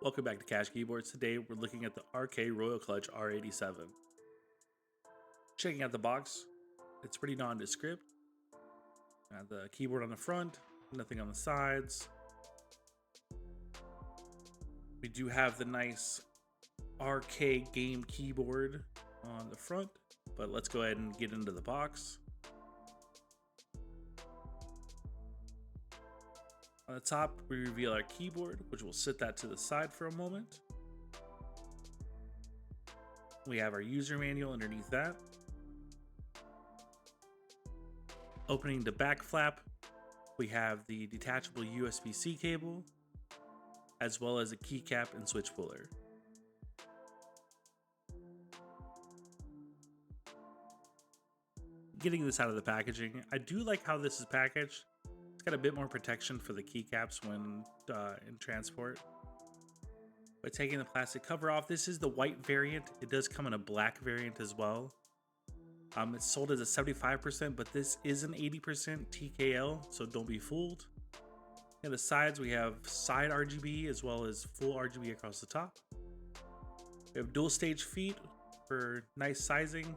Welcome back to Cash Keyboards. Today we're looking at the RK Royal KLUDGE R87. Checking out the box, it's pretty nondescript. The keyboard on the front, nothing on the sides. We do have the nice RK game keyboard on the front, but let's go ahead and get into the box. On the top, we reveal our keyboard, which will set that to the side for a moment. We have our user manual underneath that. Opening the back flap, we have the detachable USB-C cable, as well as a keycap and switch puller. Getting this out of the packaging, I do like how this is packaged. It's got a bit more protection for the keycaps when in transport. By taking the plastic cover off, this is the white variant. It does come in a black variant as well. It's sold as a 75%, but this is an 80% TKL, so don't be fooled. And the sides, we have side RGB as well as full RGB across the top. We have dual stage feet for nice sizing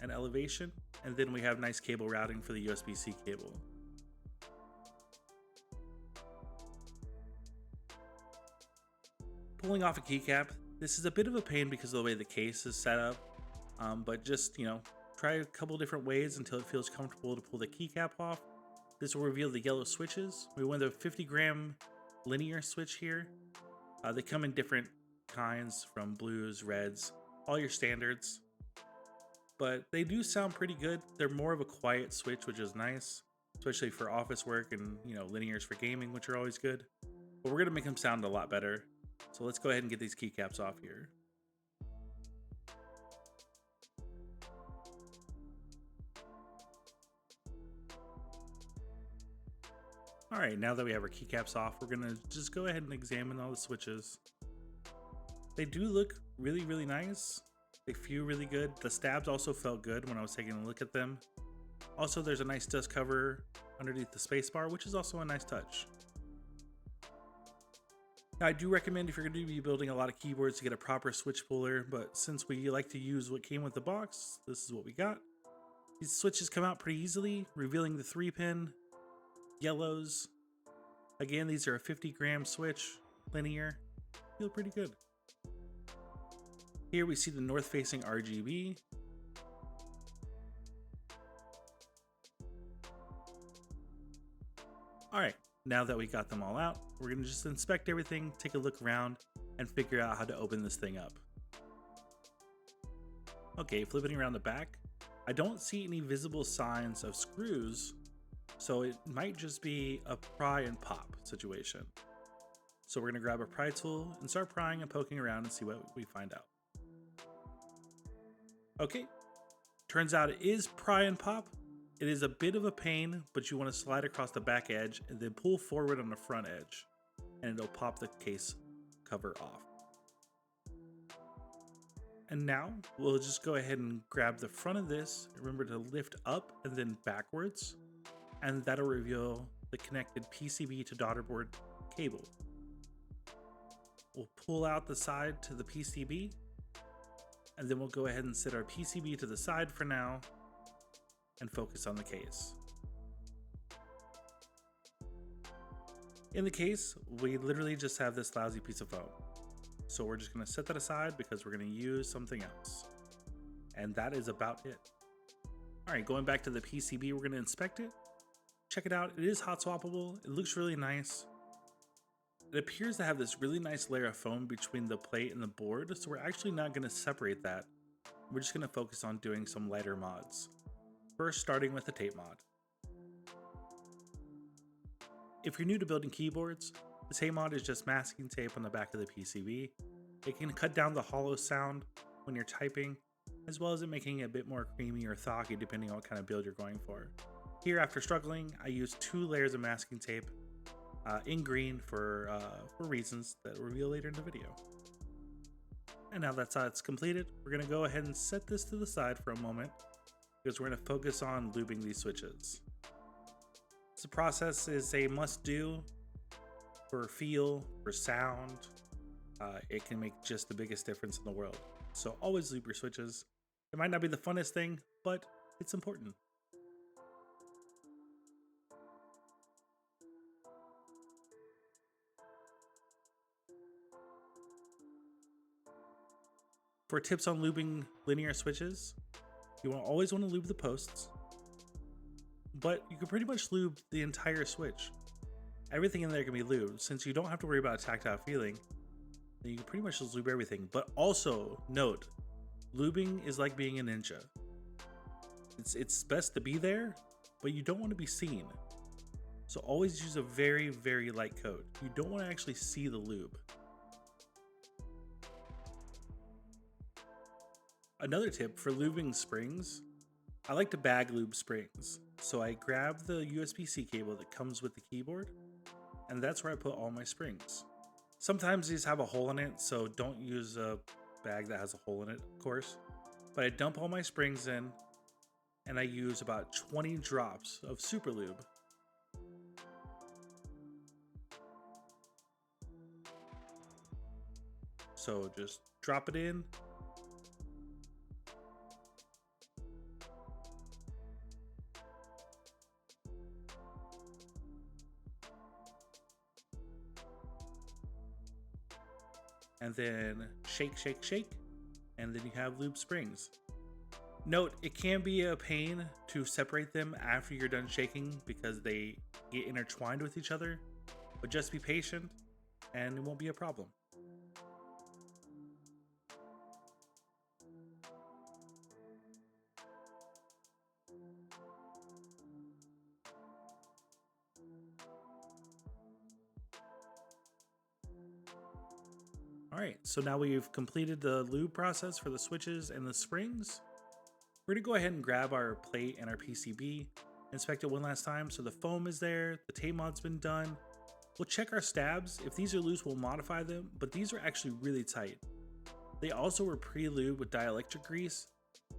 and elevation. And then we have nice cable routing for the USB-C cable. Pulling off a keycap, this is a bit of a pain because of the way the case is set up, but just, try a couple different ways until it feels comfortable to pull the keycap off. This will reveal the yellow switches. We went with a 50-gram linear switch here. They come in different kinds, from blues, reds, all your standards, but they do sound pretty good. They're more of a quiet switch, which is nice, especially for office work, and linears for gaming, which are always good. But we're gonna make them sound a lot better. So let's go ahead and get these keycaps off here. All right, now that we have our keycaps off, we're gonna just go ahead and examine all the switches. They do look really, really nice. They feel really good. The stabs also felt good when I was taking a look at them. Also, there's a nice dust cover underneath the spacebar, which is also a nice touch. Now, I do recommend, if you're going to be building a lot of keyboards, to get a proper switch puller, but since we like to use what came with the box, this is what we got. These switches come out pretty easily, revealing the 3-pin yellows. Again, these are a 50-gram switch, linear, feel pretty good. Here we see the north-facing RGB. All right. Now that we got them all out, we're gonna just inspect everything, take a look around, and figure out how to open this thing up. Okay, flipping around the back, I don't see any visible signs of screws, so it might just be a pry and pop situation. So we're gonna grab a pry tool and start prying and poking around and see what we find out. Okay, turns out it is pry and pop. It is a bit of a pain, but you want to slide across the back edge and then pull forward on the front edge, and it'll pop the case cover off. And now we'll just go ahead and grab the front of this. Remember to lift up and then backwards, and that'll reveal the connected PCB to daughterboard cable. We'll pull out the side to the PCB, and then we'll go ahead and set our PCB to the side for now and focus on the case. In the case, we literally just have this lousy piece of foam. So we're just gonna set that aside because we're gonna use something else. And that is about it. All right, going back to the PCB, we're gonna inspect it. Check it out, it is hot swappable. It looks really nice. It appears to have this really nice layer of foam between the plate and the board, so we're actually not gonna separate that. We're just gonna focus on doing some lighter mods. First, starting with the tape mod. If you're new to building keyboards, the tape mod is just masking tape on the back of the PCB. It can cut down the hollow sound when you're typing, as well as it making it a bit more creamy or thocky depending on what kind of build you're going for. Here, after struggling, I used 2 layers of masking tape in green for reasons that we'll reveal later in the video. And now that's how it's completed, we're gonna go ahead and set this to the side for a moment, because we're going to focus on lubing these switches. This process is a must-do for feel, for sound, it can make just the biggest difference in the world. So always lube your switches. It might not be the funnest thing, but it's important. For tips on lubing linear switches, you always want to lube the posts, but you can pretty much lube the entire switch. Everything in there can be lubed. Since you don't have to worry about a tactile feeling, then you can pretty much just lube everything. But also note, lubing is like being a ninja. It's best to be there, but you don't want to be seen. So always use a very, very light coat. You don't want to actually see the lube. Another tip for lubing springs, I like to bag lube springs. So I grab the USB-C cable that comes with the keyboard, and that's where I put all my springs. Sometimes these have a hole in it, so don't use a bag that has a hole in it, of course. But I dump all my springs in, and I use about 20 drops of super lube. So just drop it in. And then shake, shake, shake, and then you have lube springs. Note, it can be a pain to separate them after you're done shaking because they get intertwined with each other, but just be patient and it won't be a problem. Alright, so now we've completed the lube process for the switches and the springs. We're going to go ahead and grab our plate and our PCB, inspect it one last time so the foam is there, the tape mod's been done. We'll check our stabs. If these are loose, we'll modify them, but these are actually really tight. They also were pre-lubed with dielectric grease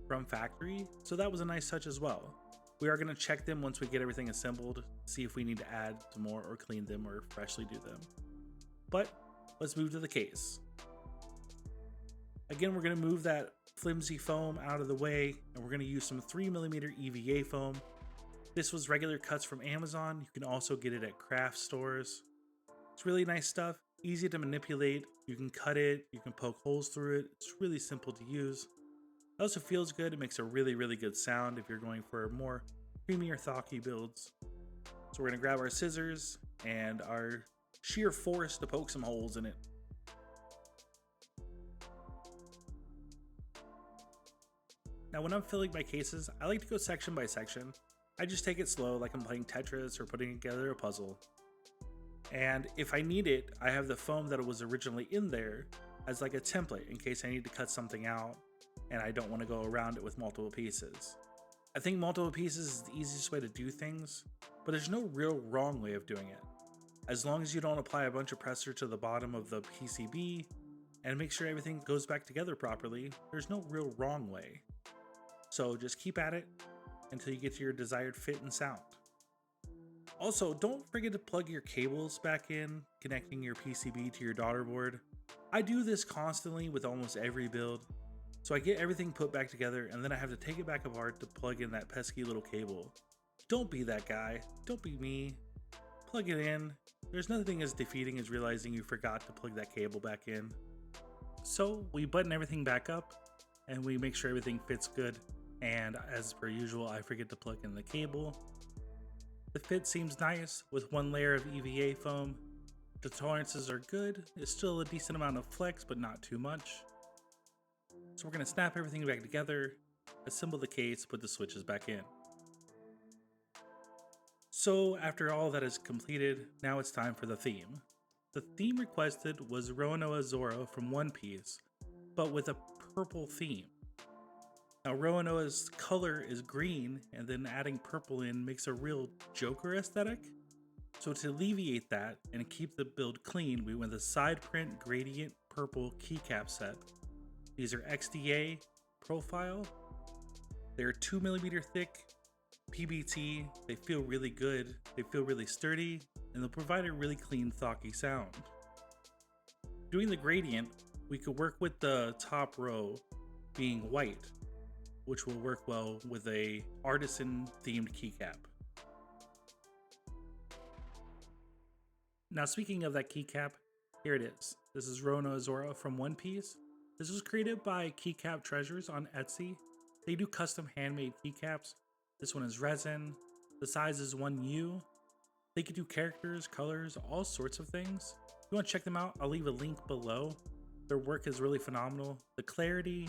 from factory, so that was a nice touch as well. We are going to check them once we get everything assembled, see if we need to add some more or clean them or freshly do them. But let's move to the case. Again, we're going to move that flimsy foam out of the way, and we're going to use some 3mm EVA foam. This was regular cuts from Amazon. You can also get it at craft stores. It's really nice stuff, easy to manipulate. You can cut it, you can poke holes through it. It's really simple to use. It also feels good. It makes a really, really good sound if you're going for more creamier Thocky builds. So we're going to grab our scissors and our sheer force to poke some holes in it. Now when I'm filling my cases, I like to go section by section. I just take it slow like I'm playing Tetris or putting together a puzzle. And if I need it, I have the foam that was originally in there as like a template in case I need to cut something out and I don't want to go around it with multiple pieces. I think multiple pieces is the easiest way to do things, but there's no real wrong way of doing it. As long as you don't apply a bunch of pressure to the bottom of the PCB and make sure everything goes back together properly, there's no real wrong way. So just keep at it until you get to your desired fit and sound. Also, don't forget to plug your cables back in, connecting your PCB to your daughter board. I do this constantly with almost every build. So I get everything put back together and then I have to take it back apart to plug in that pesky little cable. Don't be that guy. Don't be me. Plug it in. There's nothing as defeating as realizing you forgot to plug that cable back in. So we button everything back up and we make sure everything fits good. And as per usual, I forget to plug in the cable. The fit seems nice with one layer of EVA foam. The tolerances are good. It's still a decent amount of flex, but not too much. So we're going to snap everything back together, assemble the case, put the switches back in. So after all that is completed, now it's time for the theme. The theme requested was Roronoa Zoro from One Piece, but with a purple theme. Now Roronoa's color is green, and then adding purple in makes a real Joker aesthetic. So to alleviate that and keep the build clean, we went the side print gradient purple keycap set. These are XDA profile. They're 2mm thick PBT. They feel really good. They feel really sturdy, and they'll provide a really clean Thocky sound. doing the gradient, we could work with the top row being white, which will work well with a artisan themed keycap. Now speaking of that keycap, here it is. This is Roronoa Zoro from One Piece. This was created by Keycap Treasures on Etsy. They do custom handmade keycaps. This one is resin. The size is 1U. They could do characters, colors, all sorts of things. If you want to check them out, I'll leave a link below. Their work is really phenomenal. The clarity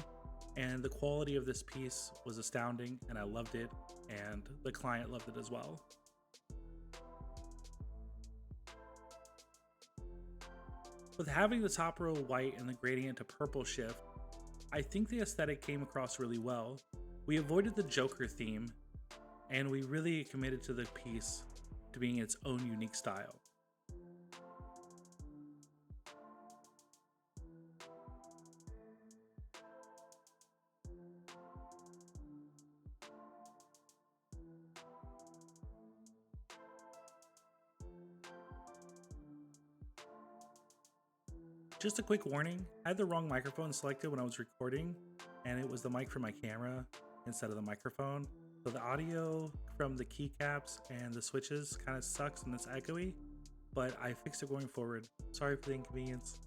and the quality of this piece was astounding, and I loved it, and the client loved it as well. With having the top row white and the gradient to purple shift, I think the aesthetic came across really well. We avoided the Joker theme, and we really committed to the piece to being its own unique style. Just a quick warning, I had the wrong microphone selected when I was recording, and it was the mic for my camera instead of the microphone. So the audio from the keycaps and the switches kind of sucks and it's echoey, but I fixed it going forward. Sorry for the inconvenience.